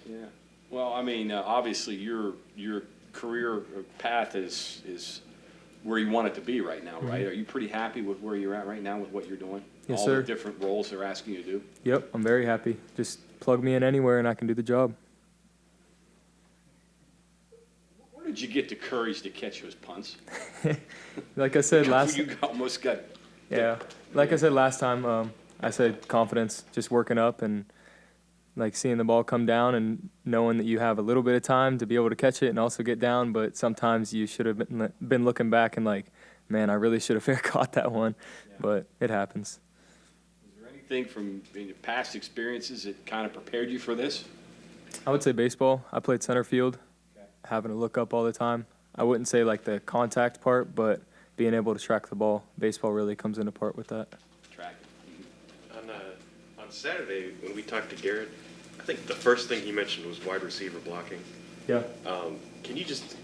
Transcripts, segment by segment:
Yeah. Well, I mean, obviously your career path is where you want it to be right now, right? Are you pretty happy with where you're at right now with what you're doing? Yes, All sir. the different roles they're asking you to do? Yep, I'm very happy. Just plug me in anywhere and I can do the job. Where did you get the courage to catch those punts? Like I said last You almost got. like I said last time, I said confidence, just working up and like seeing the ball come down and knowing that you have a little bit of time to be able to catch it and also get down, but sometimes you should have been looking back and like, man, I really should have fair caught that one, but it happens. Is there anything from your past experiences that kind of prepared you for this? I would say baseball. I played center field, having to look up all the time. I wouldn't say like the contact part, but being able to track the ball. Baseball really comes into part with that. Track. On Saturday, when we talked to Garrett, I think the first thing he mentioned was wide receiver blocking. Yeah. Can you just,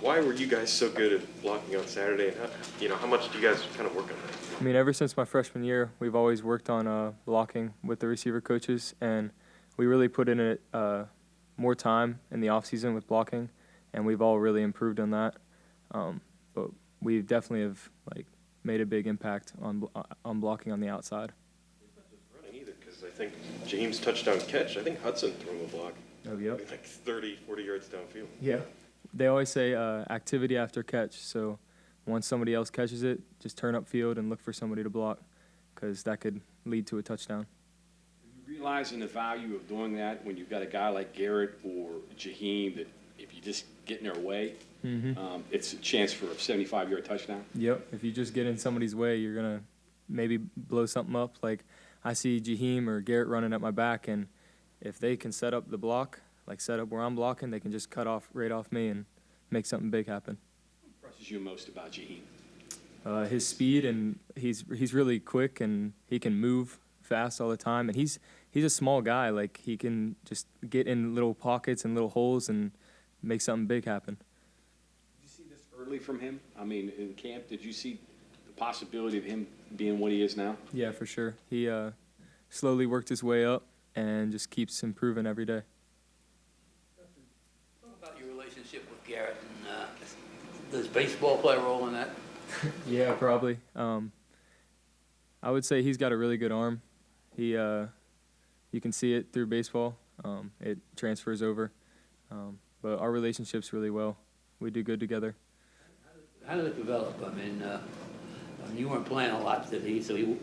why were you guys so good at blocking on Saturday, and how much do you guys kind of work on that? I mean, ever since my freshman year, we've always worked on blocking with the receiver coaches, and we really put in it more time in the off season with blocking, and we've all really improved on that. But we definitely have made a big impact on blocking on the outside. It's not just running either, because I think James' touchdown catch, I think Hudson threw him a block. Oh, yep. Like 30, 40 yards downfield. Yeah. They always say activity after catch. So once somebody else catches it, just turn up field and look for somebody to block, because that could lead to a touchdown. Are you realizing the value of doing that when you've got a guy like Garrett or Jaheim that if you just get in their way, it's a chance for a 75-yard touchdown? Yep. If you just get in somebody's way, you're going to maybe blow something up. Like I see Jaheim or Garrett running at my back, and if they can set up the block, like set up where I'm blocking, they can just cut off right off me and make something big happen. What impresses you most about Jaheim? His speed, and he's really quick, and he can move fast all the time. And he's a small guy. Like he can just get in little pockets and little holes and make something big happen. Did you see this early from him? I mean, in camp, did you see the possibility of him being what he is now? Yeah, for sure. He slowly worked his way up and just keeps improving every day. Talk about your relationship with Garrett, and does baseball play a role in that? Yeah, probably. I would say he's got a really good arm. He, you can see it through baseball. It transfers over. But our relationship's really well. We do good together. How did it develop? I mean, you weren't playing a lot, did he? So he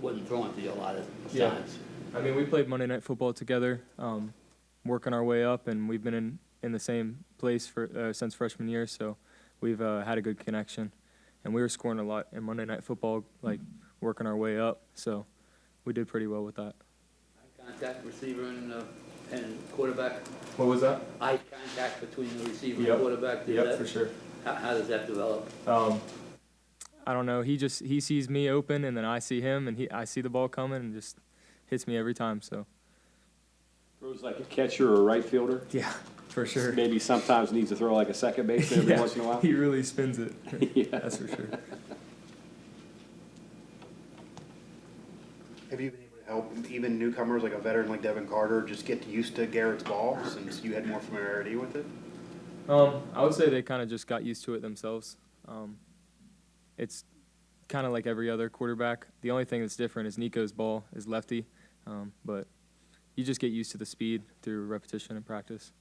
wasn't throwing to you a lot of times. I mean, we played Monday Night Football together, working our way up, and we've been in the same place since freshman year, so we've had a good connection. And we were scoring a lot in Monday Night Football, working our way up, so we did pretty well with that. Eye contact receiver and quarterback? What was that? Eye contact between the receiver and quarterback? For sure. How does that develop? I don't know. He sees me open, and then I see him, and I see the ball coming, and just hits me every time. So Throws like a catcher or a right fielder? yeah, for sure. Maybe sometimes needs to throw like a second baseman every once in a while? He really spins it. Yeah. That's for sure. Have you been able to help even newcomers like a veteran like Devin Carter just get used to Garrett's ball since you had more familiarity with it? I would say they kind of just got used to it themselves. It's kind of like every other quarterback. The only thing that's different is Nico's ball is lefty, but you just get used to the speed through repetition and practice.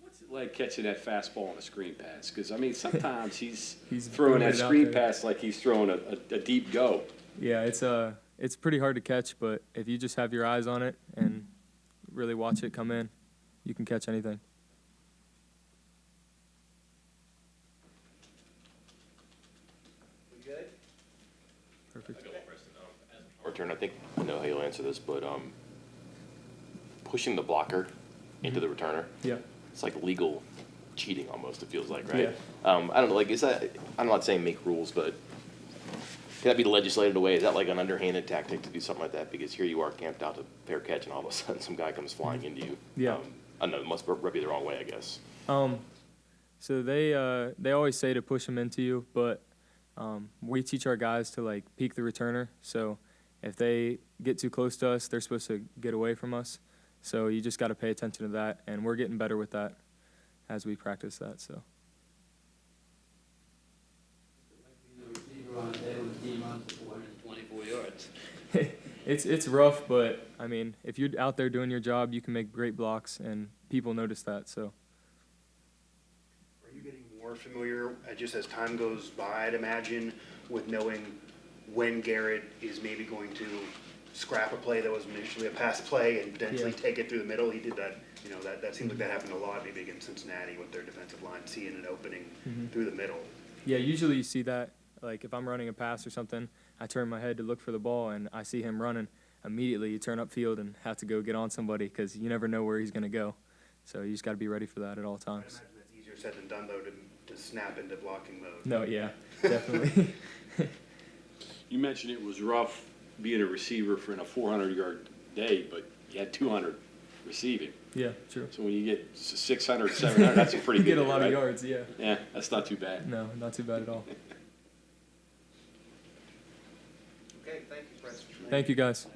What's it like catching that fastball on the screen pass? Because, I mean, sometimes he's throwing throwing that it out screen there. pass like he's throwing a deep go. Yeah, it's pretty hard to catch, but if you just have your eyes on it and really watch it come in, you can catch anything. Perfect. Return, I think I know how you'll answer this, but pushing the blocker into the returner, it's like legal cheating almost, it feels like, right? Yeah. I don't know, is that, I'm not saying make rules, but can that be legislated away? Is that like an underhanded tactic to do something like that? Because here you are camped out to fair catch, and all of a sudden some guy comes flying into you. Yeah. I don't know, it must rub you the wrong way, I guess. So they always say to push them into you, but we teach our guys to peek the returner. So if they get too close to us, they're supposed to get away from us. So you just got to pay attention to that, and we're getting better with that as we practice that. So. Being a receiver on a day when the team runs for 424 yards. It's rough, but I mean, if you're out there doing your job, you can make great blocks, and people notice that. So. Are you getting more familiar, just as time goes by, I'd imagine, with knowing when Garrett is maybe going to scrap a play that was initially a pass play and potentially take it through the middle? He did that, that seems like that happened a lot, maybe against Cincinnati with their defensive line, seeing an opening through the middle. Yeah, usually you see that. Like if I'm running a pass or something, I turn my head to look for the ball, and I see him running. Immediately, you turn upfield and have to go get on somebody because you never know where he's going to go. So you just got to be ready for that at all I times. imagine that's easier said than done, though, to snap into blocking mode. No, yeah, definitely. You mentioned it was rough being a receiver for in a 400-yard day, but you had 200 receiving. Yeah, true. So when you get 600, 700, that's a pretty You good get a day, lot right? of yards, yeah. Yeah, that's not too bad. No, not too bad at all. Okay, thank you, Preston. Thank you, guys.